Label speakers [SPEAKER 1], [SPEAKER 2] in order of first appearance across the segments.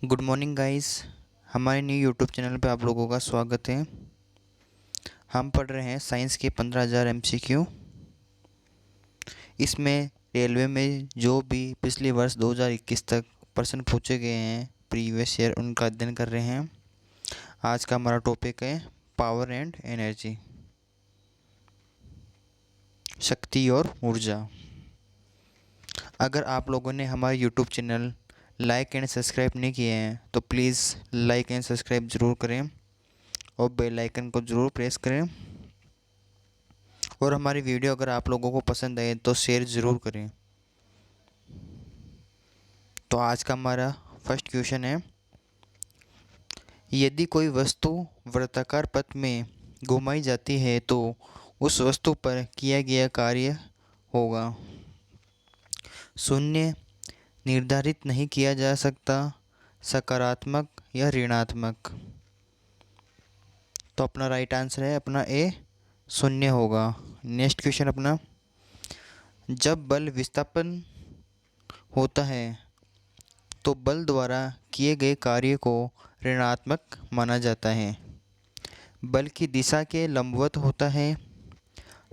[SPEAKER 1] Good morning guys. हमारे new YouTube channel पे आप लोगों का स्वागत है। हम पढ़ रहे हैं साइंस के 15,000 MCQ। इसमें रेलवे में जो भी पिछले वर्ष 2021 तक प्रश्न पूछे गए हैं प्रीवियस ईयर, उनका अध्ययन कर रहे हैं। आज का हमारा टॉपिक है पावर एंड एनर्जी, शक्ति और ऊर्जा। अगर आप लोगों ने हमारे YouTube channel like and subscribe नहीं किए हैं तो प्लीज़ लाइक एंड सब्सक्राइब ज़रूर करें और बेल आइकन को ज़रूर प्रेस करें। और हमारी वीडियो अगर आप लोगों को पसंद आए तो शेयर ज़रूर करें। तो आज का हमारा फर्स्ट क्वेश्चन है, यदि कोई वस्तु वृत्ताकार पथ में घुमाई जाती है तो उस वस्तु पर किया गया कार्य होगा। शून्य, निर्धारित नहीं किया जा सकता, सकारात्मक या ऋणात्मक। तो अपना राइट आंसर है अपना ए, शून्य होगा। नेक्स्ट क्वेश्चन अपना, जब बल विस्थापन होता है तो बल द्वारा किए गए कार्य को ऋणात्मक माना जाता है। बल की दिशा के लंबवत होता है,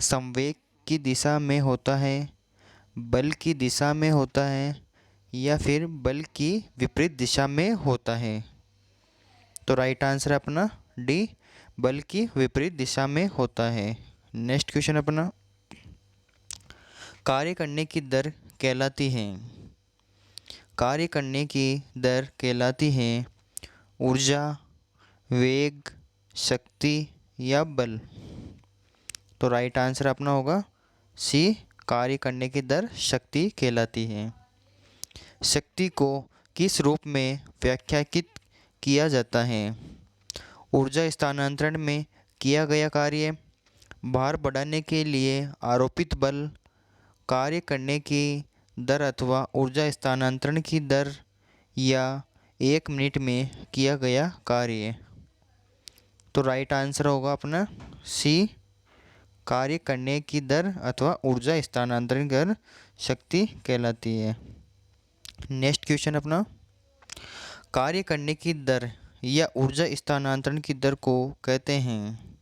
[SPEAKER 1] संवेग की दिशा में होता है, बल की दिशा में होता है या फिर बल की विपरीत दिशा में होता है। तो राइट आंसर अपना डी, बल की विपरीत दिशा में होता है। नेक्स्ट क्वेश्चन अपना, कार्य करने की दर कहलाती है। कार्य करने की दर कहलाती है ऊर्जा, वेग, शक्ति या बल। तो राइट आंसर अपना होगा सी, कार्य करने की दर शक्ति कहलाती है। शक्ति को किस रूप में व्याख्यायित किया जाता है? ऊर्जा स्थानांतरण में किया गया कार्य, भार बढ़ाने के लिए आरोपित बल, कार्य करने की दर अथवा ऊर्जा स्थानांतरण की दर, या 1 मिनट में किया गया कार्य। तो राइट आंसर होगा अपना सी, कार्य करने की दर अथवा ऊर्जा स्थानांतरण की दर शक्ति कहलाती है। नेक्स्ट क्वेश्चन अपना, कार्य करने की दर या ऊर्जा स्थानांतरण की दर को कहते हैं।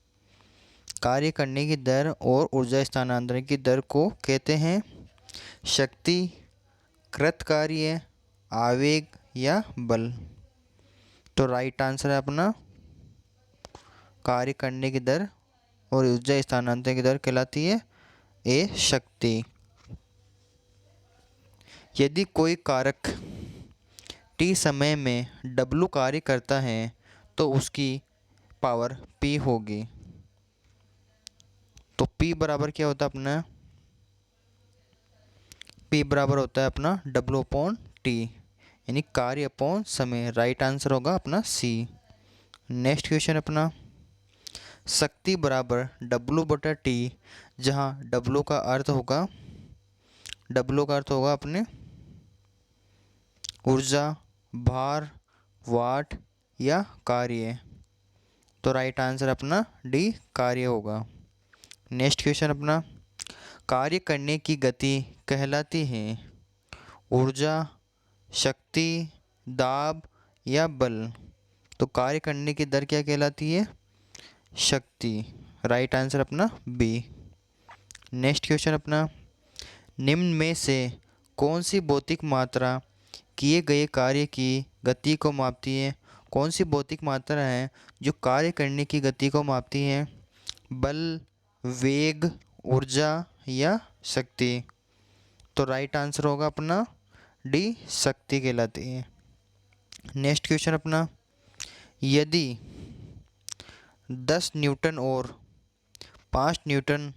[SPEAKER 1] कार्य करने की दर और ऊर्जा स्थानांतरण की दर को कहते हैं शक्ति, कृतकार्य, आवेग या बल। तो राइट आंसर है अपना कार्य करने की दर और ऊर्जा स्थानांतरण की दर कहलाती है ए, शक्ति। यदि कोई कारक टी समय में W कार्य करता है तो उसकी पावर P होगी। तो P बराबर क्या होता है अपना, P बराबर होता है अपना W अपॉन टी, यानी कार्य अपॉन समय। राइट आंसर होगा अपना सी। नेक्स्ट क्वेश्चन अपना, शक्ति बराबर W बटा टी, जहाँ W का अर्थ होगा, W का अर्थ होगा अपने ऊर्जा, भार, वाट या कार्य। तो राइट आंसर अपना डी, कार्य होगा। नेक्स्ट क्वेश्चन अपना, कार्य करने की गति कहलाती है ऊर्जा, शक्ति, दाब या बल। तो कार्य करने की दर क्या कहलाती है, शक्ति। राइट आंसर अपना बी। नेक्स्ट क्वेश्चन अपना, निम्न में से कौन सी भौतिक मात्रा किए गए कार्य की गति को मापती है? कौन सी भौतिक मात्रा है जो कार्य करने की गति को मापती है? बल, वेग, ऊर्जा या शक्ति। तो राइट आंसर होगा अपना डी, शक्ति कहलाती है। नेक्स्ट क्वेश्चन अपना, यदि 10 न्यूटन और 5 न्यूटन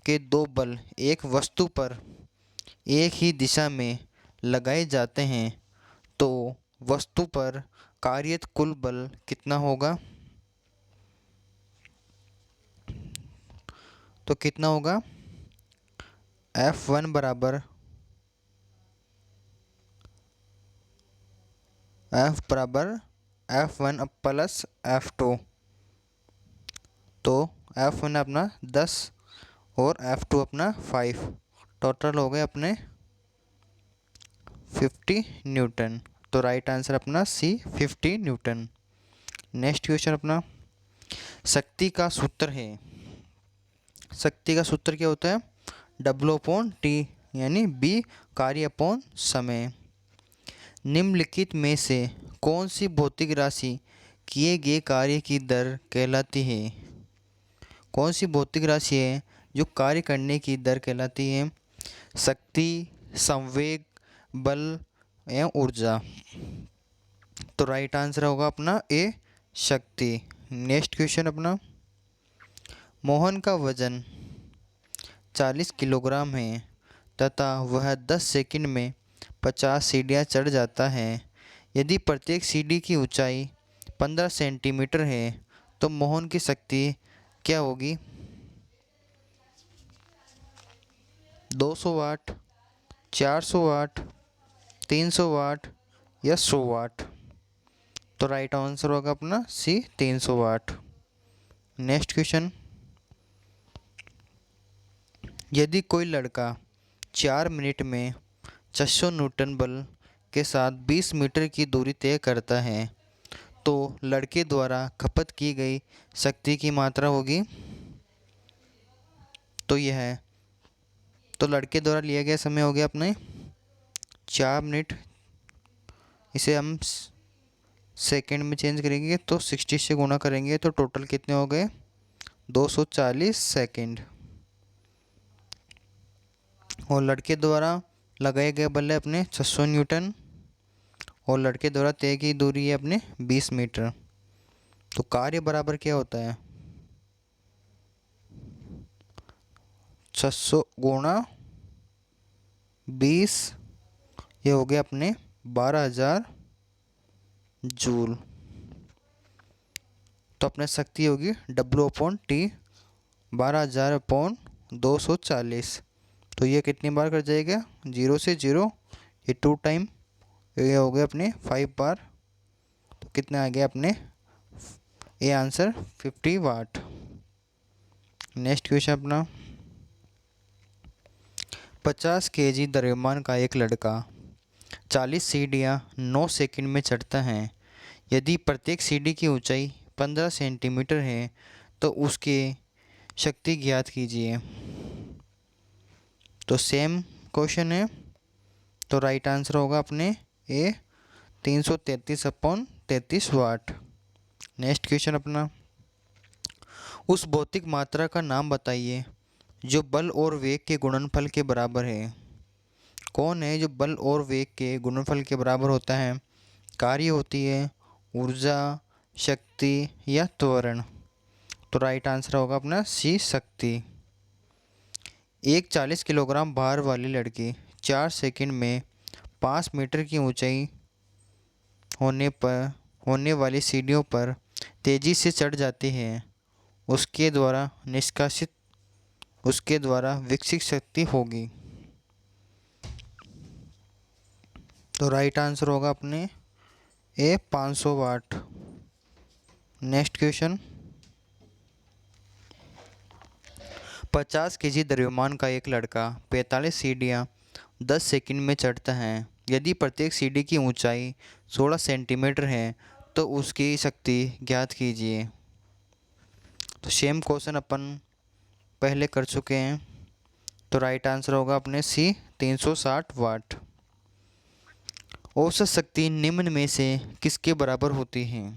[SPEAKER 1] के दो बल एक वस्तु पर एक ही दिशा में लगाए जाते हैं तो वस्तु पर कार्यरत कुल बल कितना होगा? तो कितना होगा, F1 बराबर F1 प्लस F2। तो F1 अपना 10 और F2 अपना 5, टोटल हो गए अपने 50 न्यूटन। तो राइट आंसर अपना सी 50 न्यूटन। नेक्स्ट क्वेश्चन अपना, शक्ति का सूत्र है। शक्ति का सूत्र क्या होता है? W/T, यानी बी कार्य अपॉन समय। निम्नलिखित में से कौन सी भौतिक राशि किए गए कार्य की दर कहलाती है? कौन सी भौतिक राशि है जो कार्य करने की दर कहलाती है? शक्ति, संवेग, बल या ऊर्जा? तो राइट आंसर होगा अपना ए शक्ति। नेक्स्ट क्वेश्चन अपना, मोहन का वजन 40 किलोग्राम है तथा वह 10 सेकंड में 50 सीढ़ियाँ चढ़ जाता है। यदि प्रत्येक सीढ़ी की ऊंचाई 15 सेंटीमीटर है तो मोहन की शक्ति क्या होगी? 200 वाट, 400 वाट, 300 वाट या 100 वाट? तो राइट आंसर होगा अपना सी 300 वाट। नेक्स्ट क्वेश्चन, यदि कोई लड़का 4 मिनट में 600 न्यूटन बल के साथ 20 मीटर की दूरी तय करता है तो लड़के द्वारा खपत की गई शक्ति की मात्रा होगी? तो यह है, तो लड़के द्वारा लिया गया समय हो गया अपने 4 मिनट। इसे हम सेकंड में चेंज करेंगे तो 60 से गुणा करेंगे तो टोटल कितने हो गए? 240 सेकंड। और लड़के द्वारा लगाए गए बल है अपने 600 न्यूटन और लड़के द्वारा तय की दूरी है अपने 20 मीटर। तो कार्य बराबर क्या होता है? 600 गुणा 20, ये हो गया अपने 12,000 जूल। तो अपने शक्ति होगी W/T 12,000/240। तो ये कितनी बार कर जाएगा? 0 से 0, ये 2 टाइम, ये हो गया अपने 5 बार। तो कितने आ गया अपने? ये आंसर 50 वाट। नेक्स्ट क्वेश्चन अपना, 50 केजी द्रव्यमान का एक लड़का 40 सीढ़ियाँ 9 सेकंड में चढ़ता है। यदि प्रत्येक सीढ़ी की ऊंचाई 15 सेंटीमीटर है तो उसकी शक्ति ज्ञात कीजिए। तो सेम क्वेश्चन है, तो राइट आंसर होगा अपने ए 333/33 वाट। नेक्स्ट क्वेश्चन अपना, उस भौतिक मात्रा का नाम बताइए जो बल और वेग के गुणनफल के बराबर है। कौन है जो बल और वेग के गुणनफल के बराबर होता है? कार्य होती है, ऊर्जा, शक्ति या त्वरण? तो राइट आंसर होगा अपना सी शक्ति। एक 40 किलोग्राम भार वाली लड़की 4 सेकंड में 5 मीटर की ऊंचाई होने वाली सीढ़ियों पर तेज़ी से चढ़ जाती है। उसके द्वारा विकसित शक्ति होगी। तो राइट आंसर होगा अपने ए 500 वाट। नेक्स्ट क्वेश्चन, 50 केजी द्रव्यमान का एक लड़का 45 सीढ़ियाँ 10 सेकंड में चढ़ता है। यदि प्रत्येक सीढ़ी की ऊंचाई 16 सेंटीमीटर है तो उसकी शक्ति ज्ञात कीजिए। तो सेम क्वेश्चन अपन पहले कर चुके हैं। तो राइट आंसर होगा अपने सी 360 वाट। औसत शक्ति निम्न में से किसके बराबर होती है?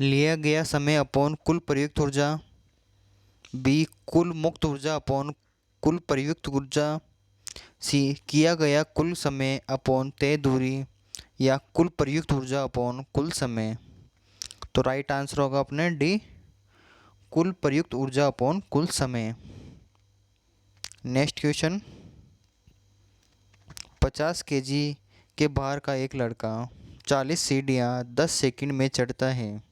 [SPEAKER 1] लिया गया समय अपॉन कुल प्रयुक्त ऊर्जा, बी कुल मुक्त ऊर्जा अपॉन कुल प्रयुक्त ऊर्जा, सी किया गया कुल समय अपॉन तय दूरी या कुल प्रयुक्त ऊर्जा अपॉन कुल समय? तो राइट आंसर होगा अपने डी कुल प्रयुक्त ऊर्जा अपॉन कुल समय। नेक्स्ट क्वेश्चन, 50 केजी के भार का एक लड़का 40 सीढ़ियाँ 10 सेकंड में चढ़ता है।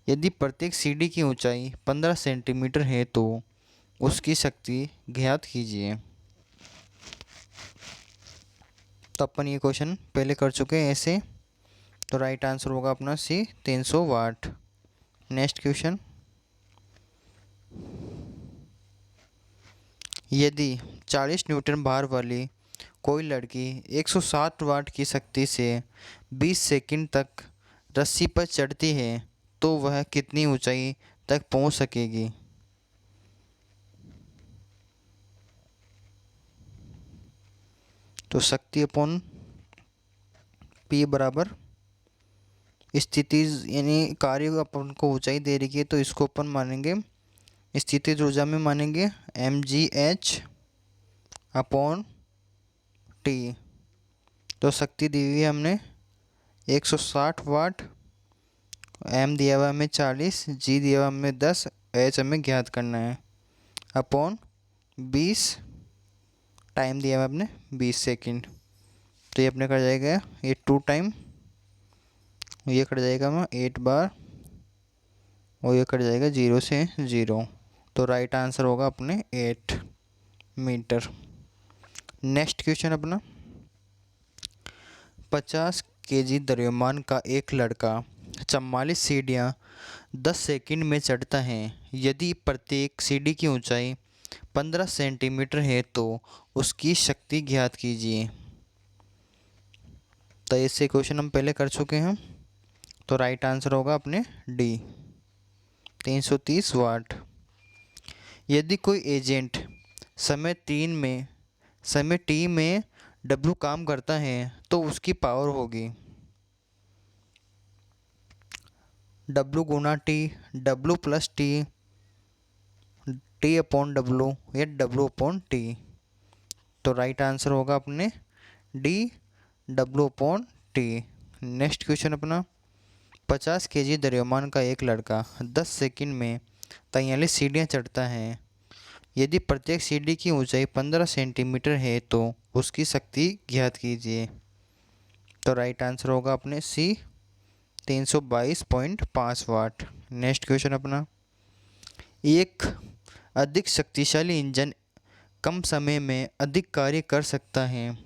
[SPEAKER 1] यदि प्रत्येक सीढ़ी की ऊंचाई 15 सेंटीमीटर है तो उसकी शक्ति ज्ञात कीजिए। तो अपन ये क्वेश्चन पहले कर चुके हैं ऐसे। तो राइट आंसर होगा अपना सी 300 वाट। नेक्स्ट क्वेश्चन, यदि 40 न्यूटन भार वाली कोई लड़की 160 वाट की शक्ति से 20 सेकंड तक रस्सी पर चढ़ती है तो वह कितनी ऊंचाई तक पहुंच सकेगी? तो शक्ति अपॉन पी बराबर स्थिति, यानी कार्य अपन को ऊंचाई दे रही है तो इसको अपन मानेंगे स्थितिज ऊर्जा में मानेंगे mgh अपॉन टी। तो शक्ति दी हुई है हमने 160 वाट, m दिया हुआ हमें 40, g दिया हुआ हमें 10, h हमें ज्ञात करना है अपॉन 20, टाइम दिया हुआ अपने 20 सेकंड। तो ये अपने कट जाएगा ये 2 टाइम, ये कट जाएगा हमें 8 बार और ये कट जाएगा 0 से 0। तो राइट आंसर होगा अपने 8 मीटर। नेक्स्ट क्वेश्चन अपना 50 केजी द्रव्यमान का एक लड़का 44 सीढ़ियाँ 10 सेकंड में चढ़ता है। यदि प्रत्येक सीढ़ी की ऊंचाई 15 सेंटीमीटर है तो उसकी शक्ति ज्ञात कीजिए। तो ऐसे क्वेश्चन हम पहले कर चुके हैं। तो राइट आंसर होगा अपने डी 330 वाट। यदि कोई एजेंट समय टी में W काम करता है तो उसकी पावर होगी W गुना T, W plus T, T upon W या W अपॉन टी। तो राइट आंसर होगा अपने D W upon T. Next question अपना 50 केजी द्रव्यमान का एक लड़का 10 सेकंड में 43 सीढ़ियाँ चढ़ता है। यदि प्रत्येक सीढ़ी की ऊंचाई 15 सेंटीमीटर है तो उसकी शक्ति ज्ञात कीजिए। तो राइट आंसर होगा अपने सी 322.5 वाट। नेक्स्ट क्वेश्चन अपना एक अधिक शक्तिशाली इंजन कम समय में अधिक कार्य कर सकता है।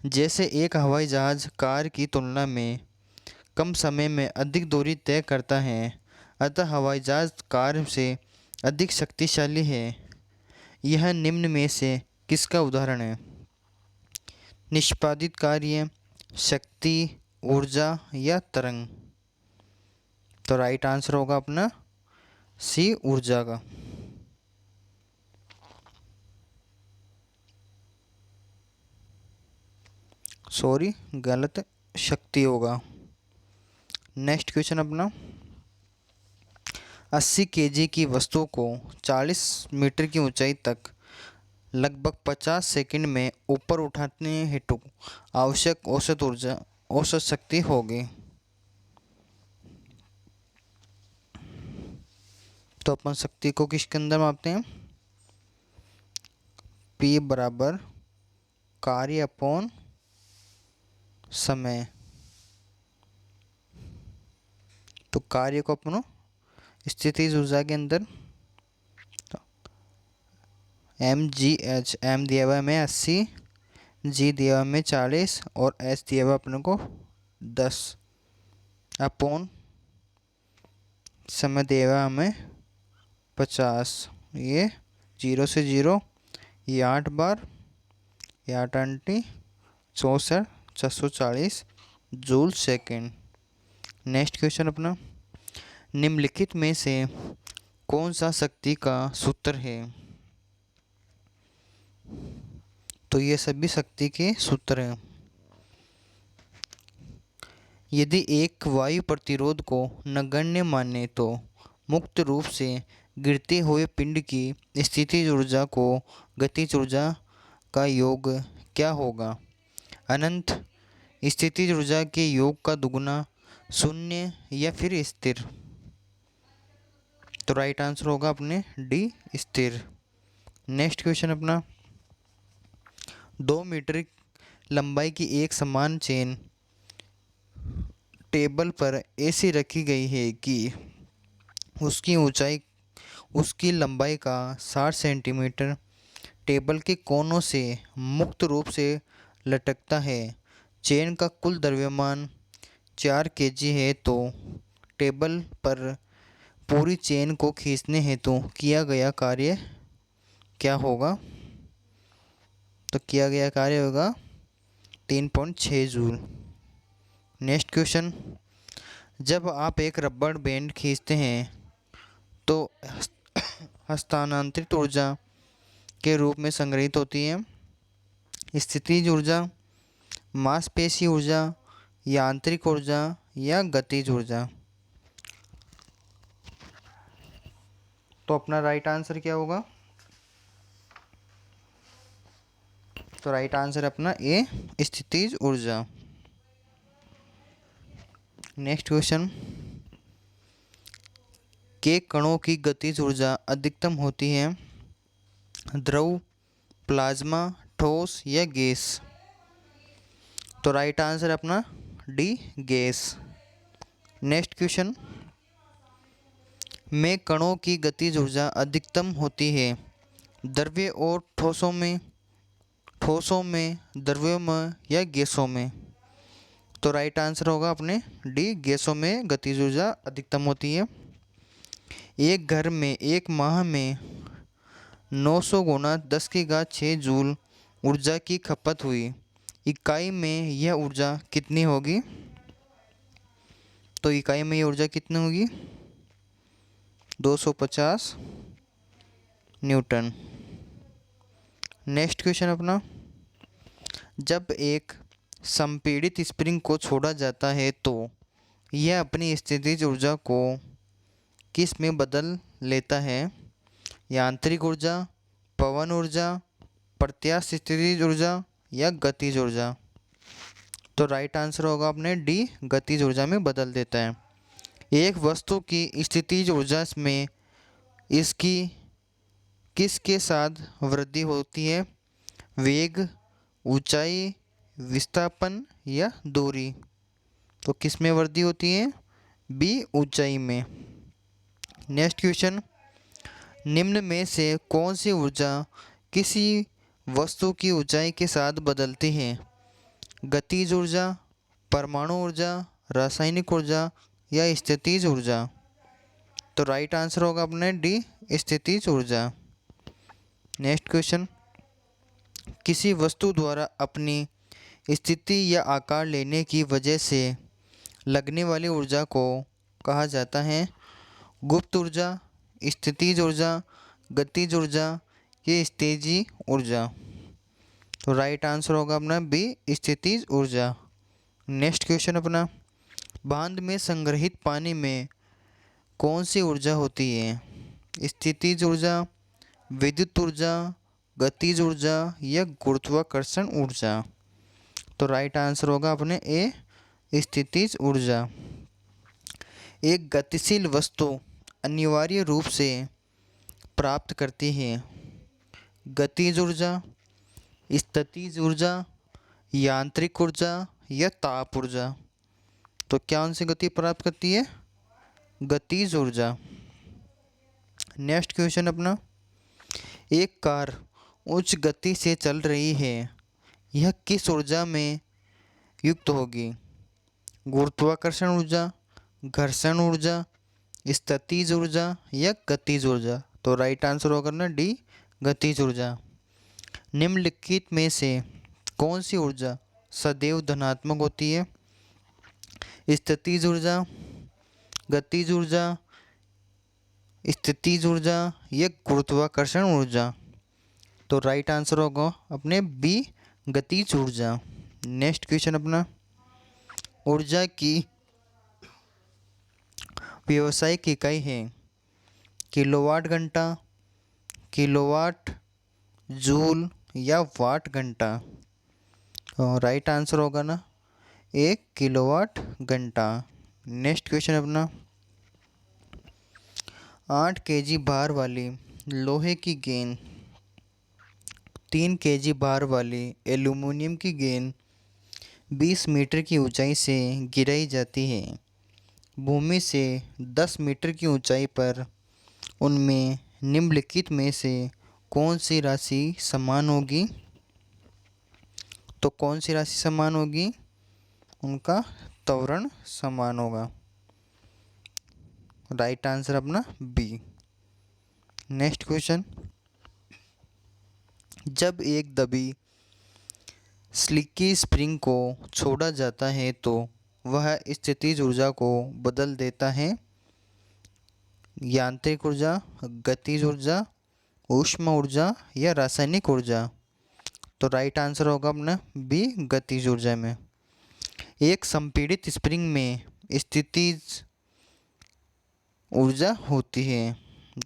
[SPEAKER 1] जैसे एक हवाई जहाज़ कार की तुलना में कम समय में अधिक दूरी तय करता है, अतः हवाई जहाज़ कार से अधिक शक्तिशाली है। यह निम्न में से किसका उदाहरण है? निष्पादित कार्य, शक्ति, ऊर्जा या तरंग। तो राइट आंसर होगा अपना सी ऊर्जा का। सॉरी, गलत, शक्ति होगा। नेक्स्ट क्वेश्चन अपना 80 केजी की वस्तु को 40 मीटर की ऊंचाई तक लगभग 50 सेकंड में ऊपर उठाने हेतु आवश्यक औसत शक्ति होगी। तो अपन शक्ति को किसके अंदर मापते हैं? P बराबर कार्य अपॉन समय। तो कार्य को अपन स्थितिज ऊर्जा के अंदर mgh, m दिया हुआ है हमें 80, g दिया हुआ है हमें 40 और h दिया हुआ अपने को 10 अपॉन समय दिया हुआ हमें 50। ये 0 से 0, ये 8 बार, ये 8 aunty 64 640 joule second. Next question अपना निम्नलिखित में से कौन सा शक्ति का सूत्र है? तो ये सभी शक्ति के सूत्र हैं। यदि एक वायु प्रतिरोध को नगण्य माने तो मुक्त रूप से गिरते हुए पिंड की स्थितिज ऊर्जा को गतिज ऊर्जा का योग क्या होगा? अनंत, स्थितिज ऊर्जा के योग का दुगुना, शून्य या फिर स्थिर। तो राइट आंसर होगा अपने डी स्थिर। नेक्स्ट क्वेश्चन अपना 2 मीटर लंबाई की एक समान चेन टेबल पर ऐसी रखी गई है कि उसकी ऊंचाई उसकी लंबाई का 60 सेंटीमीटर टेबल के कोनों से मुक्त रूप से लटकता है। चेन का कुल द्रव्यमान 4 केजी है तो टेबल पर पूरी चेन को खींचने हेतु किया गया कार्य क्या होगा? तो किया गया कार्य होगा 3.6 जूल। नेक्स्ट क्वेश्चन, जब आप एक रबड़ बैंड खींचते हैं तो हस्तांतरित ऊर्जा के रूप में संग्रहित होती है स्थितिज ऊर्जा, मांसपेशी ऊर्जा, यांत्रिक ऊर्जा या गतिज ऊर्जा। तो अपना राइट आंसर क्या होगा? तो राइट आंसर अपना ए, स्थितिज ऊर्जा। नेक्स्ट क्वेश्चन, के कणों की गतिज ऊर्जा अधिकतम होती है द्रव, प्लाज्मा, ठोस या गैस? तो राइट आंसर अपना डी, गैस। नेक्स्ट क्वेश्चन, में कणों की गतिज ऊर्जा अधिकतम होती है द्रव्य और ठोसों में, द्रव्यों में या गैसों में? तो राइट आंसर होगा अपने डी, गैसों में गतिज ऊर्जा अधिकतम होती है। एक घर में एक माह में 900 गुना 10⁻6 जूल ऊर्जा की खपत हुई, इकाई में यह ऊर्जा कितनी होगी? तो इकाई में यह ऊर्जा कितनी होगी? 250 न्यूटन। नेक्स्ट क्वेश्चन अपना, जब एक संपीड़ित स्प्रिंग को छोड़ा जाता है तो यह अपनी स्थितिज ऊर्जा को किस में बदल लेता है? यांत्रिक ऊर्जा, पवन ऊर्जा, प्रत्यास्थ स्थितिज ऊर्जा या गतिज ऊर्जा? तो राइट आंसर होगा अपने डी, गतिज ऊर्जा में बदल देता है। एक वस्तु की स्थितिज ऊर्जा में इसकी किसके साथ वृद्धि होती है? वेग, ऊंचाई, विस्थापन या दूरी? तो किस में वृद्धि होती है? बी, ऊंचाई में। नेक्स्ट क्वेश्चन, निम्न में से कौन सी ऊर्जा किसी वस्तु की ऊंचाई के साथ बदलती है? गतिज ऊर्जा, परमाणु ऊर्जा, रासायनिक ऊर्जा या स्थितिज ऊर्जा? तो राइट आंसर होगा अपने डी, स्थितिज ऊर्जा। नेक्स्ट क्वेश्चन, किसी वस्तु द्वारा अपनी स्थिति या आकार लेने की वजह से लगने वाली ऊर्जा को कहा जाता है गुप्त ऊर्जा, स्थितिज ऊर्जा, गतिज ऊर्जा या स्थितिज ऊर्जा? तो राइट आंसर होगा अपना बी, स्थितिज ऊर्जा। नेक्स्ट क्वेश्चन अपना, बांध में संग्रहित पानी में कौन सी ऊर्जा होती है? स्थितिज ऊर्जा, विद्युत ऊर्जा, गतिज ऊर्जा या गुरुत्वाकर्षण ऊर्जा? तो राइट आंसर होगा अपने ए, स्थितिज ऊर्जा। एक गतिशील वस्तु अनिवार्य रूप से प्राप्त करती है गतिज ऊर्जा, स्थितिज ऊर्जा, यांत्रिक ऊर्जा या ताप ऊर्जा? तो क्या उनसे गति प्राप्त करती है? गतिज ऊर्जा। नेक्स्ट क्वेश्चन अपना, एक कार उच्च गति से चल रही है, यह किस ऊर्जा में युक्त होगी? गुरुत्वाकर्षण ऊर्जा, घर्षण ऊर्जा, स्थितिज ऊर्जा या गतिज ऊर्जा? तो राइट आंसर होगा ना डी, गतिज ऊर्जा। निम्नलिखित में से कौन सी ऊर्जा सदैव धनात्मक होती है? स्थितिज ऊर्जा, गतिज ऊर्जा, स्थितिज ऊर्जा या गुरुत्वाकर्षण ऊर्जा? तो राइट आंसर होगा अपने बी, गतिज ऊर्जा। नेक्स्ट क्वेश्चन अपना, ऊर्जा की व्यावसायिक इकाई है किलोवाट घंटा, किलोवाट, जूल या वाट घंटा? और राइट आंसर होगा ना 1 किलोवाट घंटा। नेक्स्ट क्वेश्चन अपना, 8 kg भार वाली लोहे की गेंद 3 kg भार वाली एल्यूमीनियम की गेंद 20 मीटर की ऊंचाई से गिराई जाती है भूमि से 10 मीटर की ऊंचाई पर, उनमें निम्नलिखित में से कौन सी राशि समान होगी? तो कौन सी राशि समान होगी? उनका त्वरण समान होगा। राइट आंसर अपना बी। नेक्स्ट क्वेश्चन, जब एक दबी स्लिकी स्प्रिंग को छोड़ा जाता है तो वह स्थितिज ऊर्जा को बदल देता है। यांत्रिक ऊर्जा, गतिज ऊर्जा, ऊष्मा ऊर्जा या रासायनिक ऊर्जा। तो राइट आंसर होगा अपना बी, गतिज ऊर्जा में। एक संपीड़ित स्प्रिंग में स्थितिज ऊर्जा होती है।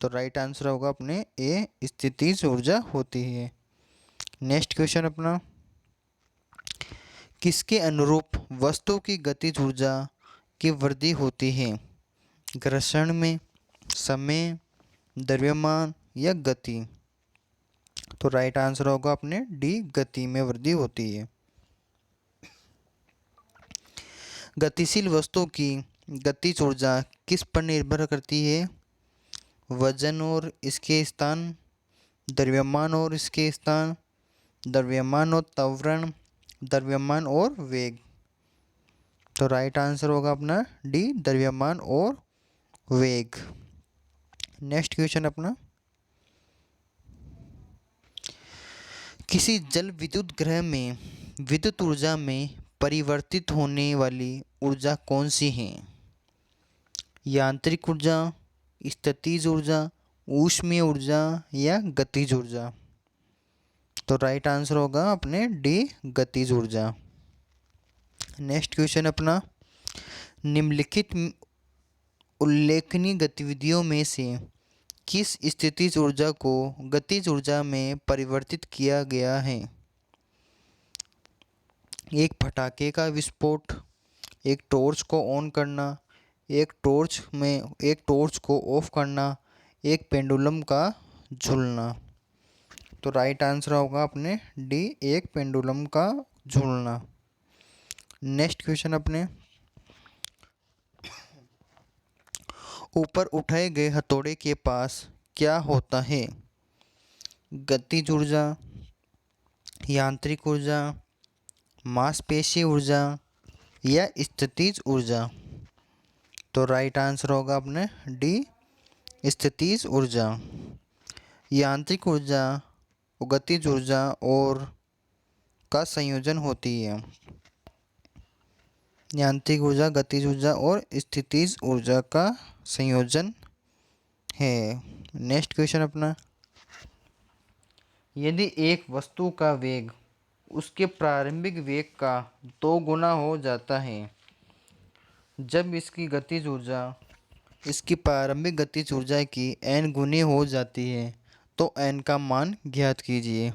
[SPEAKER 1] तो राइट आंसर होगा अपने ए, स्थितिज ऊर्जा होती है। नेक्स्ट क्वेश्चन अपना, किसके अनुरूप वस्तु की गतिज ऊर्जा की वृद्धि होती है? घर्षण में, समय, द्रव्यमान या गति। तो राइट आंसर होगा अपने डी, गति में वृद्धि होती है। गतिशील वस्तु की गतिज ऊर्जा किस पर निर्भर करती है? वजन और इसके स्थान, द्रव्यमान और इसके स्थान, द्रव्यमान और त्वरण, द्रव्यमान और वेग। तो राइट आंसर होगा अपना डी, द्रव्यमान और वेग। नेक्स्ट क्वेश्चन अपना, किसी जल विद्युत ग्रह में विद्युत ऊर्जा में परिवर्तित होने वाली ऊर्जा कौन सी है? यांत्रिक ऊर्जा, स्थितिज ऊर्जा, ऊष्मीय ऊर्जा या गतिज ऊर्जा। तो राइट आंसर होगा अपने डी, गतिज ऊर्जा। नेक्स्ट क्वेश्चन अपना, निम्नलिखित उल्लेखनीय गतिविधियों में से किस स्थितिज ऊर्जा को गतिज ऊर्जा में परिवर्तित किया गया है? एक पटाखे का विस्फोट, एक टॉर्च को ऑन करना, एक टॉर्च को ऑफ करना, एक पेंडुलम का झूलना। तो राइट आंसर होगा अपने डी, एक पेंडुलम का झूलना। नेक्स्ट क्वेश्चन अपने, ऊपर उठाए गए हथौड़े के पास क्या होता है? गतिज ऊर्जा, यांत्रिक ऊर्जा, मांसपेशी ऊर्जा या स्थितिज ऊर्जा। तो राइट आंसर होगा अपने डी, स्थितिज ऊर्जा। यांत्रिक ऊर्जा गतिज ऊर्जा और का संयोजन होती है। यांत्रिक ऊर्जा गतिज ऊर्जा और स्थितिज ऊर्जा का संयोजन है। नेक्स्ट क्वेश्चन अपना, यदि एक वस्तु का वेग उसके प्रारंभिक वेग का 2 गुना हो जाता है, जब इसकी गतिज ऊर्जा इसकी प्रारंभिक गतिज ऊर्जा की n गुनी हो जाती है तो n का मान ज्ञात कीजिए।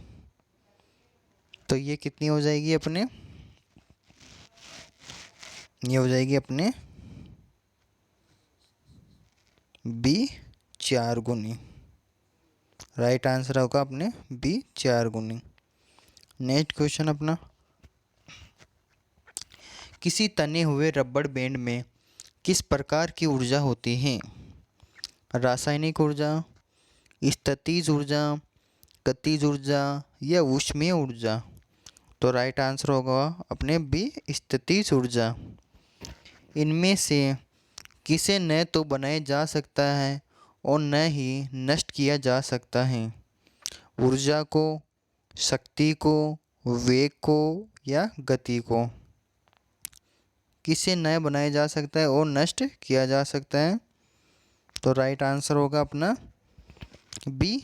[SPEAKER 1] तो ये कितनी हो जाएगी अपने, ये हो जाएगी अपने बी, 4 गुनी। राइट आंसर होगा अपने बी, 4 गुनी। नेक्स्ट क्वेश्चन अपना, किसी तने हुए रबड़ बैंड में किस प्रकार की ऊर्जा होती है? रासायनिक ऊर्जा, स्थितिज ऊर्जा, गतिज ऊर्जा या ऊष्मीय ऊर्जा। तो राइट आंसर होगा अपने बी, स्थितिज ऊर्जा। इनमें से किसे न तो बनाया जा सकता है और न ही नष्ट किया जा सकता है? ऊर्जा को, शक्ति को, वेग को या गति को। किसे नया बनाया जा सकता है और नष्ट किया जा सकता है? तो राइट आंसर होगा अपना बी,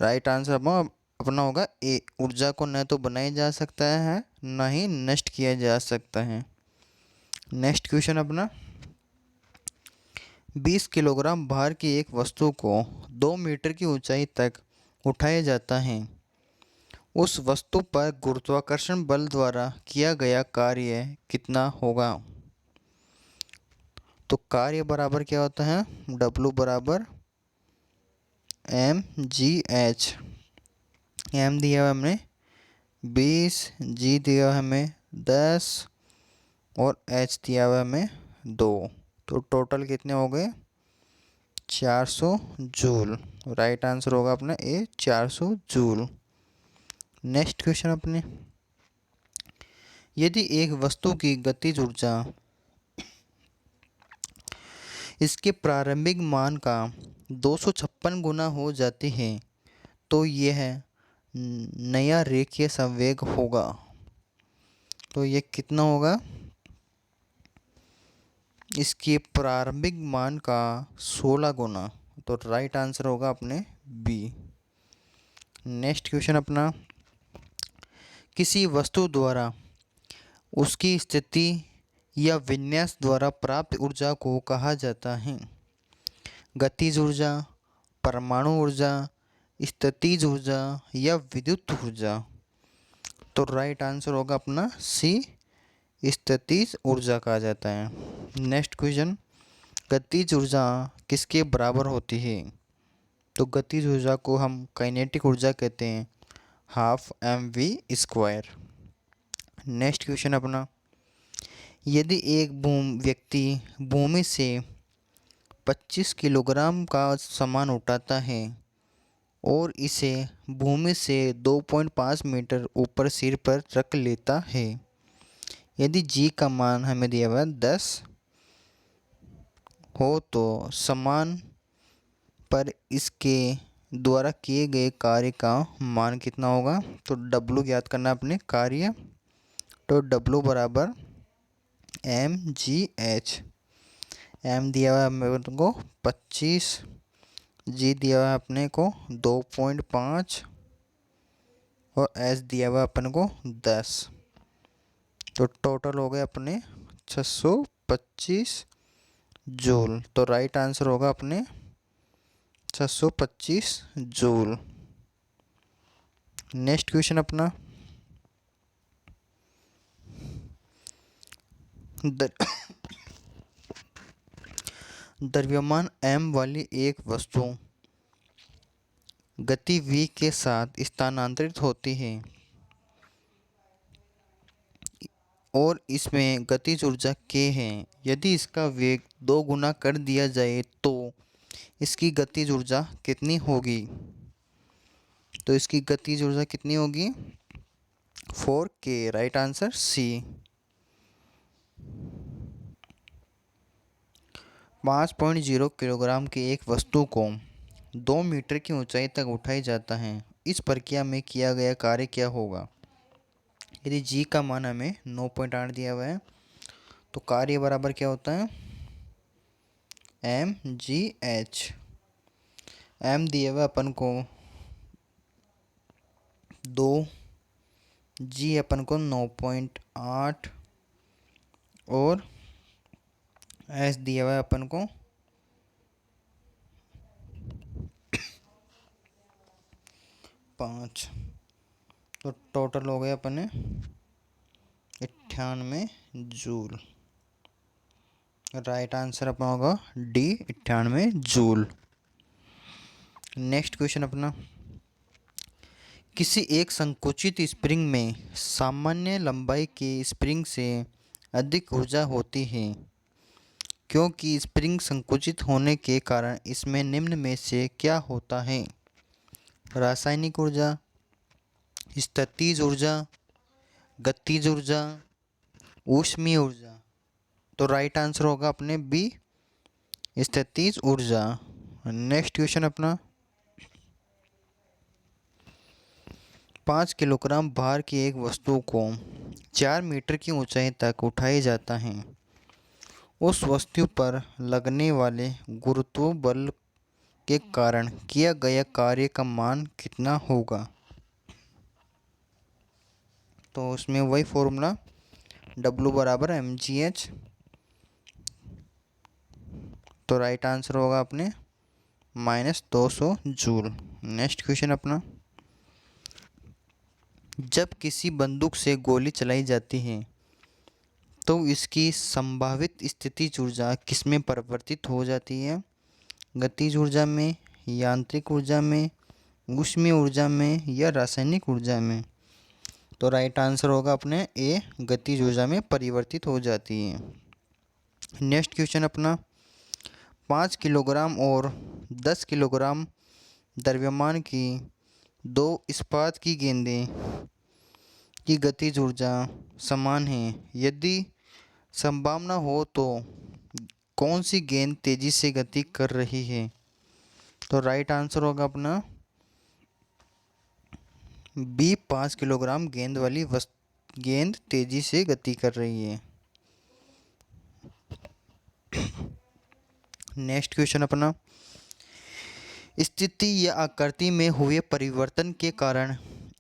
[SPEAKER 1] राइट आंसर अपना होगा ए, ऊर्जा को न तो बनाया जा सकता है न ही नष्ट किया जा सकता है। नेक्स्ट क्वेश्चन अपना, 20 किलोग्राम भार की एक वस्तु को 2 मीटर की ऊंचाई तक उठाया जाता है। उस वस्तु पर गुरुत्वाकर्षण बल द्वारा किया गया कार्य कितना होगा? तो कार्य बराबर क्या होता है? W बराबर mgh। m दिया हुआ हमें 20, g दिया हुआ हमें 10 और h दिया हुआ हमें 2। तो टोटल कितने हो गए? 400 जूल। राइट आंसर होगा अपना ए, 400 जूल। नेक्स्ट क्वेश्चन अपने, यदि एक वस्तु की गतिज ऊर्जा इसके प्रारंभिक मान का 256 गुना हो जाती है तो यह नया रेखीय संवेग होगा। तो ये कितना होगा? इसके प्रारंभिक मान का 16 गुना। तो राइट आंसर होगा अपने बी। नेक्स्ट क्वेश्चन अपना, किसी वस्तु द्वारा उसकी स्थिति या विन्यास द्वारा प्राप्त ऊर्जा को कहा जाता है? गतिज ऊर्जा, परमाणु ऊर्जा, स्थितिज ऊर्जा या विद्युत ऊर्जा? तो राइट आंसर होगा अपना सी, स्थितिज ऊर्जा कहा जाता है। नेक्स्ट क्वेश्चन, गतिज ऊर्जा किसके बराबर होती है? तो गतिज ऊर्जा को हम काइनेटिक ऊर्जा कहते हैं, हाफ mv²। नेक्स्ट क्वेश्चन अपना, यदि एक व्यक्ति भूमि से 25 किलोग्राम का सामान उठाता है और इसे भूमि से 2.5 मीटर ऊपर सिर पर रख लेता है, यदि जी का मान हमें दिया हुआ 10 हो तो सामान पर इसके द्वारा किए गए कार्य का मान कितना होगा? तो W ज्ञात करना अपने कार्य। तो W बराबर mgh। m दिया हुआ है अपने को 25, g दिया हुआ है अपने को 2.5 और s दिया हुआ है अपन को 10। तो टोटल हो गए अपने 625 जूल। तो राइट आंसर होगा अपने 625 जूल। नेक्स्ट क्वेश्चन अपना, द्रव्यमान m वाली एक वस्तु गति v के साथ स्थानांतरित होती है और इसमें गतिज ऊर्जा k है। यदि इसका वेग 2 गुना कर दिया जाए तो इसकी गतिज ऊर्जा कितनी होगी? तो इसकी गतिज ऊर्जा कितनी होगी? 4k। Right answer C. 5.0 kilogram की एक वस्तु को 2 मीटर की ऊंचाई तक उठाया जाता है। इस प्रक्रिया में किया गया कार्य क्या होगा? यदि जी का मान हमें 9.8 दिया हुआ है तो कार्य बराबर क्या होता है? mgh। m दिया हुआ अपन को 2, जी अपन को 9.8 और एस दिया हुआ है अपन को 5। तो टोटल हो गए अपने 98 जूल। राइट आंसर अपना होगा डी, 98 जूल। नेक्स्ट क्वेश्चन अपना, किसी एक संकुचित स्प्रिंग में सामान्य लंबाई के स्प्रिंग से अधिक ऊर्जा होती है क्योंकि स्प्रिंग संकुचित होने के कारण इसमें निम्न में से क्या होता है? रासायनिक ऊर्जा, स्थितिज ऊर्जा, गतिज ऊर्जा, ऊष्मीय ऊर्जा? तो राइट आंसर होगा अपने बी, स्थितिज ऊर्जा। नेक्स्ट क्वेश्चन अपना, 5 किलोग्राम भार की एक वस्तु को 4 मीटर की ऊंचाई तक उठाया जाता है। उस वस्तु पर लगने वाले गुरुत्व बल के कारण किया गया कार्य का मान कितना होगा? तो उसमें वही फॉर्मूला W बराबर mgh। तो राइट आंसर होगा अपने -200 जूल। नेक्स्ट क्वेश्चन अपना, जब किसी बंदूक से गोली चलाई जाती है तो इसकी संभावित स्थितिज ऊर्जा किसमें परिवर्तित हो जाती है? गतिज ऊर्जा में, यांत्रिक ऊर्जा में, ऊष्मीय ऊर्जा में या रासायनिक ऊर्जा में? तो राइट आंसर होगा अपने ए, गतिज ऊर्जा में परिवर्तित हो जाती है। नेक्स्ट क्वेश्चन अपना, 5 किलोग्राम और 10 किलोग्राम द्रव्यमान की 2 इस्पात की गेंदें की गतिज ऊर्जा समान है। यदि संभावना हो तो कौन सी गेंद तेजी से गति कर रही है? तो राइट आंसर होगा अपना बी 5 किलोग्राम गेंद तेजी से गति कर रही है। नेक्स्ट क्वेश्चन अपना, स्थिति या आकृति में हुए परिवर्तन के कारण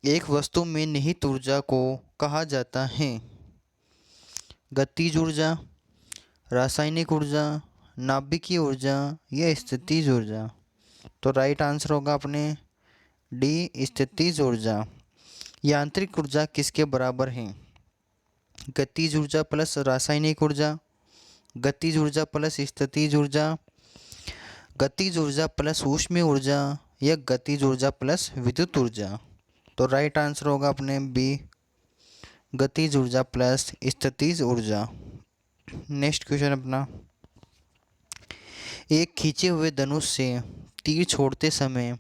[SPEAKER 1] एक वस्तु में निहित ऊर्जा को कहा जाता है? गतिज ऊर्जा, रासायनिक ऊर्जा, नाभिकीय ऊर्जा या स्थितिज ऊर्जा? तो राइट आंसर होगा अपने डी, स्थितिज ऊर्जा। यांत्रिक ऊर्जा किसके बराबर है? गतिज ऊर्जा प्लस रासायनिक ऊर्जा, गतिज ऊर्जा प्लस स्थितिज ऊर्जा, गतिज ऊर्जा प्लस ऊष्मीय ऊर्जा या गतिज ऊर्जा प्लस विद्युत ऊर्जा? तो राइट आंसर होगा अपने बी, गतिज ऊर्जा प्लस स्थितिज ऊर्जा। नेक्स्ट क्वेश्चन अपना, एक खींचे हुए धनुष से तीर छोड़ते समय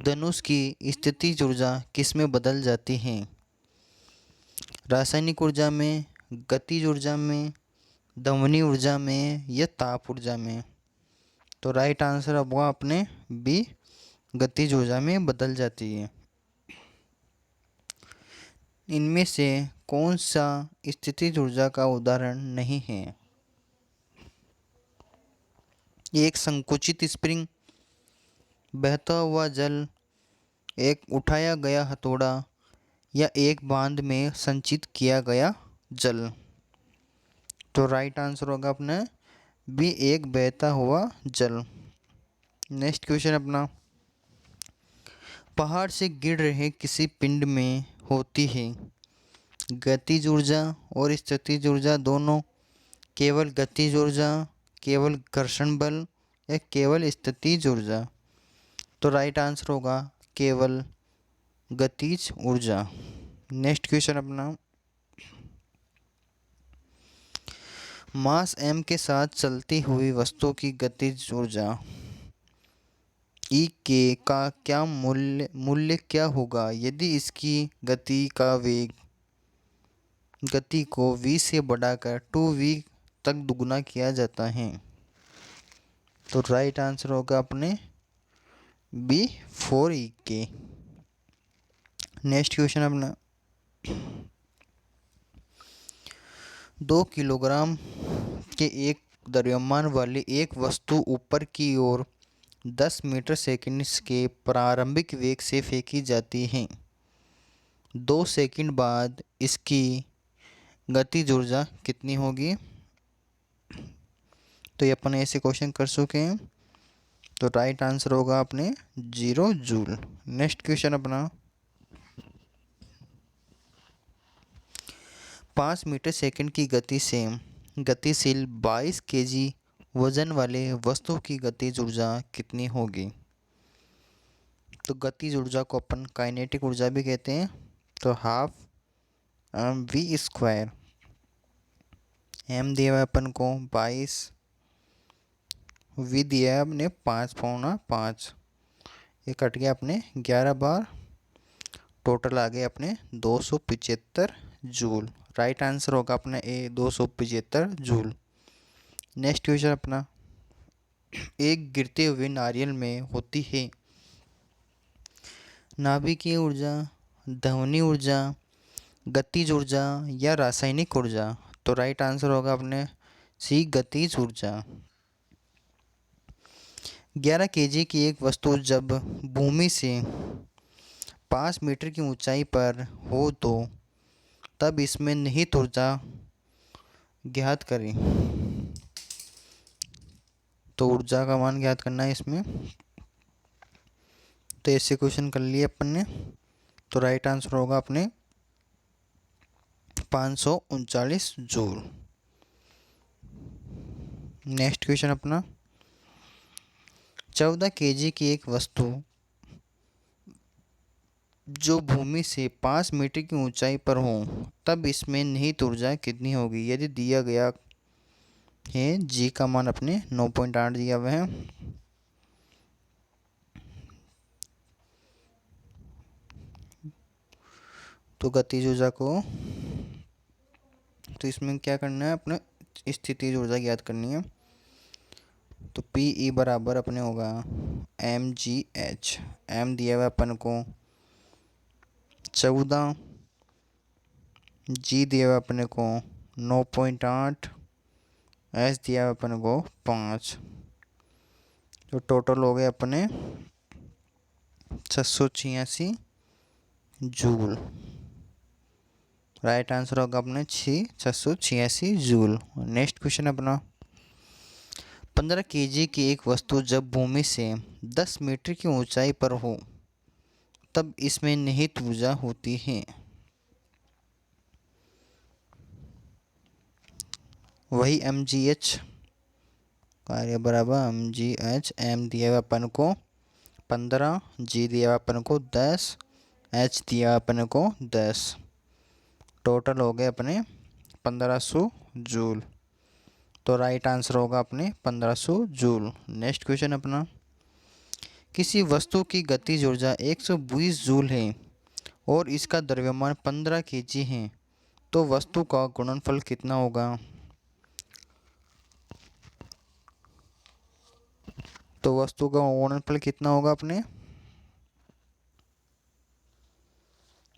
[SPEAKER 1] धनुष की स्थितिज ऊर्जा किस में बदल जाती है? रासायनिक ऊर्जा में, गतिज ऊर्जा में, ध्वनि ऊर्जा में या ताप ऊर्जा में? तो राइट आंसर होगा अपने बी, गतिज ऊर्जा में बदल जाती है। इनमें से कौन सा स्थितिज ऊर्जा का उदाहरण नहीं है? एक संकुचित स्प्रिंग, बहता हुआ जल, एक उठाया गया हथौड़ा या एक बांध में संचित किया गया जल? तो राइट आंसर होगा अपना बी, एक बहता हुआ जल। नेक्स्ट क्वेश्चन अपना, पहाड़ से गिर रहे किसी पिंड में होती है गतिज ऊर्जा और स्थितिज ऊर्जा दोनों, केवल गतिज ऊर्जा, केवल घर्षण बल या केवल स्थितिज ऊर्जा? तो राइट आंसर होगा केवल गतिज ऊर्जा। नेक्स्ट क्वेश्चन अपना, मास m के साथ चलती हुई वस्तु की गतिज ऊर्जा E के का क्या मूल्य क्या होगा यदि इसकी गति को v से बढ़ाकर 2v तक दुगुना किया जाता है? तो राइट आंसर होगा अपने बी, 4e के। नेक्स्ट क्वेश्चन अपना, 2 किलोग्राम के एक द्रव्यमान वाली एक वस्तु ऊपर की ओर 10 मीटर सेकंड के प्रारंभिक वेग से फेंकी जाती है। 2 सेकंड बाद इसकी गतिज ऊर्जा कितनी होगी? तो ये अपन ऐसे क्वेश्चन कर चुके हैं। तो राइट आंसर होगा अपने 0 जूल। नेक्स्ट क्वेश्चन अपना, 5 मीटर सेकंड की गति से गतिशील 22 केजी वजन वाले वस्तु की गतिज ऊर्जा कितनी होगी? तो गतिज ऊर्जा को अपन काइनेटिक ऊर्जा भी कहते हैं। तो हाफ वी स्क्वायर, एम दिया हुआ अपन को 22, वी दिया है अपने 5/5, ये कट गया अपने 11 बार, टोटल आ गए अपने 275 जूल। राइट आंसर होगा अपना ए, 275 जूल। नेक्स्ट क्वेश्चन अपना, एक गिरते हुए नारियल में होती है नाभिकीय ऊर्जा, ध्वनि ऊर्जा, गतिज ऊर्जा या रासायनिक ऊर्जा? तो राइट आंसर होगा अपने सी, गतिज ऊर्जा। 11 केजी की एक वस्तु जब भूमि से 5 मीटर की ऊंचाई पर हो तो तब इसमें निहित ऊर्जा ज्ञात करें। तो ऊर्जा का मान ज्ञात करना है इसमें। तो ऐसे क्वेश्चन कर लिए अपन ने। तो राइट आंसर होगा अपने 539 जूल। नेक्स्ट क्वेश्चन अपना, 14 केजी की एक वस्तु जो भूमि से 5 मीटर की ऊंचाई पर हो तब इसमें निहित ऊर्जा कितनी होगी यदि दिया गया है? जी का मान अपने 9.8 दिया हुआ है। तो गतिज ऊर्जा को, तो इसमें क्या करना है, अपने स्थितिज ऊर्जा ज्ञात करनी है। तो पी ई बराबर अपने होगा mgh, एम दिया हुआ अपन को 14, जी दिया हुआ अपने को 9.8, एच दिया हुआ अपने को 5। तो टोटल हो गए अपने 686 जूल। राइट आंसर होगा अपने 686 जूल। नेक्स्ट क्वेश्चन अपना, 15 केजी की एक वस्तु जब भूमि से 10 मीटर की ऊंचाई पर हो तब इसमें निहित ऊर्जा होती है। वही mgh, कार्य बराबर mgh, m दिया हुआ अपन को 15, g दिया हुआ अपन को 10, h दिया हुआ अपन को 10। टोटल हो गए अपने 1500 जूल। तो राइट आंसर होगा अपने 1500 जूल। नेक्स्ट क्वेश्चन अपना, किसी वस्तु की गतिज ऊर्जा 120 जूल है और इसका द्रव्यमान 15 केजी है तो वस्तु का गुणनफल कितना होगा? तो वस्तु का गुणनफल कितना होगा अपने?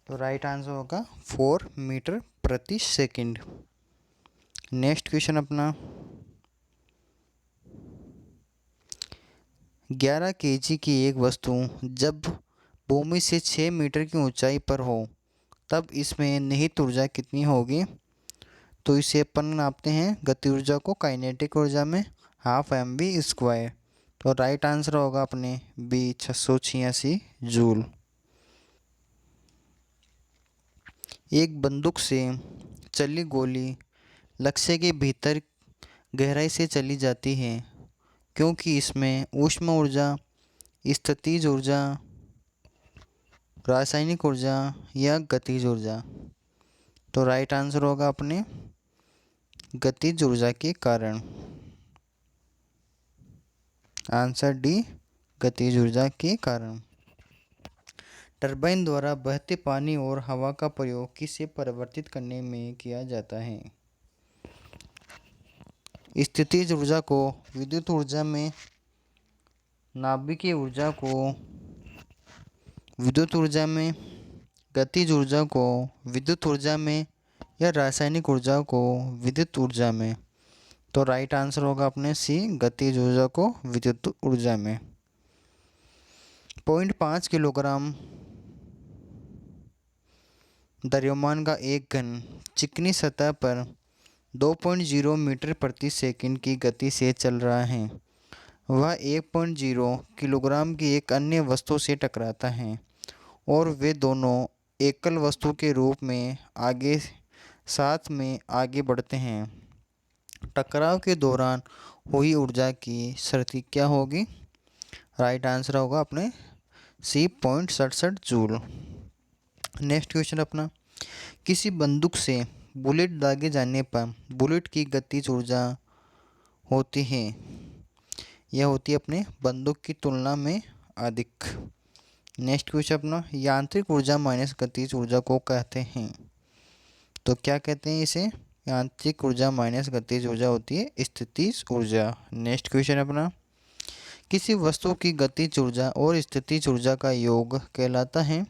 [SPEAKER 1] तो राइट आंसर होगा 4 मीटर प्रति सेकंड। नेक्स्ट क्वेश्चन अपना, 11 केजी की एक वस्तु जब भूमि से 6 मीटर की ऊंचाई पर हो तब इसमें निहित ऊर्जा कितनी होगी? तो इसे अपन नापते हैं गति ऊर्जा को काइनेटिक ऊर्जा में, हाफ mv²। तो राइट आंसर होगा अपने बी 686 जूल। एक बंदूक से चली गोली लक्ष्य के भीतर गहराई से चली जाती है क्योंकि इसमें ऊष्मा ऊर्जा, स्थितिज ऊर्जा, रासायनिक ऊर्जा या गतिज ऊर्जा। तो राइट आंसर होगा अपने गतिज ऊर्जा के कारण। आंसर डी, गतिज ऊर्जा के कारण। टरबाइन द्वारा बहते पानी और हवा का प्रयोग किसे परिवर्तित करने में किया जाता है? स्थितिज ऊर्जा को विद्युत ऊर्जा में, नाभिकीय ऊर्जा को विद्युत ऊर्जा में, गतिज ऊर्जा को विद्युत ऊर्जा में या रासायनिक ऊर्जा को विद्युत ऊर्जा में। तो राइट आंसर होगा अपने सी, गतिज ऊर्जा को विद्युत ऊर्जा में। 0.5 किलोग्राम द्रव्यमान का एक घन चिकनी सतह पर 2.0 मीटर प्रति सेकंड की गति से चल रहा है। वह 1.0 किलोग्राम की एक अन्य वस्तु से टकराता है और वे दोनों एकल वस्तु के रूप में साथ में आगे बढ़ते हैं। टकराव के दौरान हुई ऊर्जा की शक्ति क्या होगी? राइट आंसर होगा अपने सी, 0.67 जूल। नेक्स्ट क्वेश्चन अपना, किसी बंदूक से बुलेट दागे जाने पर बुलेट की गतिज ऊर्जा होती है, यह होती है अपने बंदूक की तुलना में अधिक। नेक्स्ट क्वेश्चन अपना, यांत्रिक ऊर्जा माइनस गतिज ऊर्जा को कहते हैं। तो क्या कहते हैं इसे? यांत्रिक ऊर्जा माइनस गतिज ऊर्जा होती है स्थितिज ऊर्जा। नेक्स्ट क्वेश्चन अपना, किसी वस्तु की गतिज ऊर्जा और स्थितिज ऊर्जा का योग कहलाता है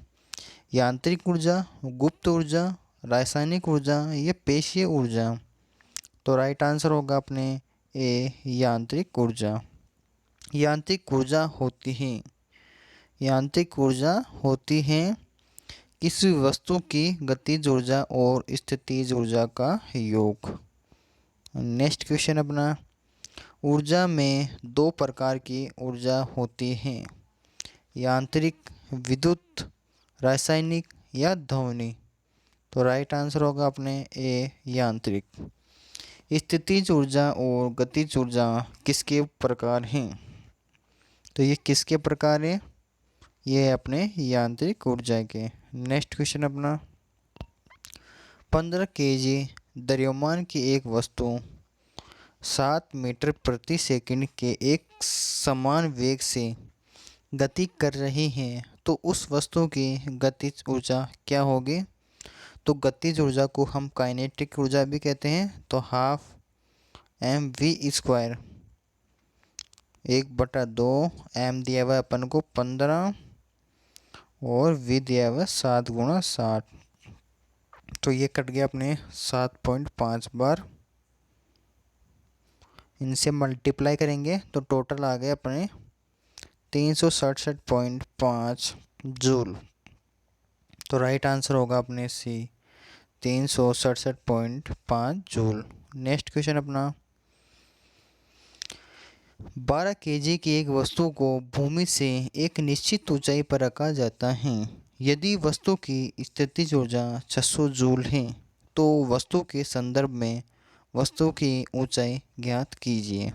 [SPEAKER 1] यांत्रिक ऊर्जा, गुप्त ऊर्जा, रासायनिक ऊर्जा या पेशीय ऊर्जा। तो राइट आंसर होगा अपने ए, यांत्रिक ऊर्जा। यांत्रिक ऊर्जा होती है किसी वस्तु की गतिज ऊर्जा और स्थितिज ऊर्जा का योग। नेक्स्ट क्वेश्चन अपना, ऊर्जा में दो प्रकार की ऊर्जा होती है यांत्रिक, विद्युत, रासायनिक या ध्वनि। तो राइट आंसर होगा अपने ए, यांत्रिक। स्थितिज ऊर्जा और गतिज ऊर्जा किसके प्रकार हैं? तो ये किसके प्रकार हैं? ये है अपने यांत्रिक ऊर्जा के। नेक्स्ट क्वेश्चन अपना, 15 केजी द्रव्यमान की एक वस्तु 7 मीटर प्रति सेकंड के एक समान वेग से गति कर रही है तो उस वस्तु की गतिज ऊर्जा क्या होगी? तो गतिज ऊर्जा को हम काइनेटिक ऊर्जा भी कहते हैं। तो हाफ mv², 1/2 m दिया हुआ है अपन को 15 और वी दिया हुआ 7 × 60, तो ये कट गया अपने 7.5 बार। इनसे मल्टीप्लाई करेंगे तो टोटल आ गए अपने 367.5 जूल। तो राइट आंसर होगा अपने सी, 367.5 जूल। नेक्स्ट क्वेश्चन अपना, 12 केजी की एक वस्तु को भूमि से एक निश्चित ऊंचाई पर रखा जाता है। यदि वस्तु की स्थितिज ऊर्जा 600 जूल है तो वस्तु के संदर्भ में वस्तु की ऊंचाई ज्ञात कीजिए।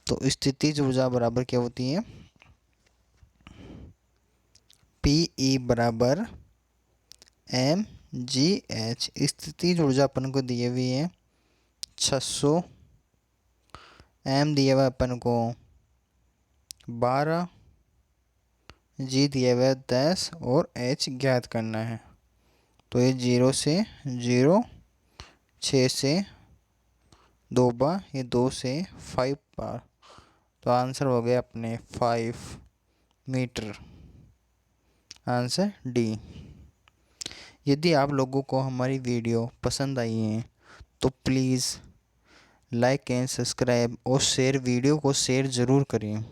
[SPEAKER 1] तो स्थितिज ऊर्जा बराबर क्या होती है, पी बराबर mgh। स्थितिज ऊर्जा अपन को दी हुई है 600, m दिया हुआ अपन को 12, जी दिया हुआ 10 और h ज्ञात करना है। तो ये 0 से 0, 6 से 2 बार, ये 2 से 5 बार। तो आंसर हो गया अपने 5 मीटर। Answer D. यदि आप लोगों को हमारी वीडियो पसंद आई है तो प्लीज़ लाइक एंड सब्सक्राइब और शेयर, वीडियो को शेयर ज़रूर करें।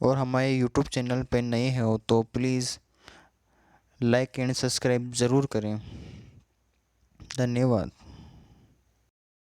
[SPEAKER 1] और हमारे यूट्यूब चैनल पर नए हो तो प्लीज़ लाइक एंड सब्सक्राइब ज़रूर करें। धन्यवाद।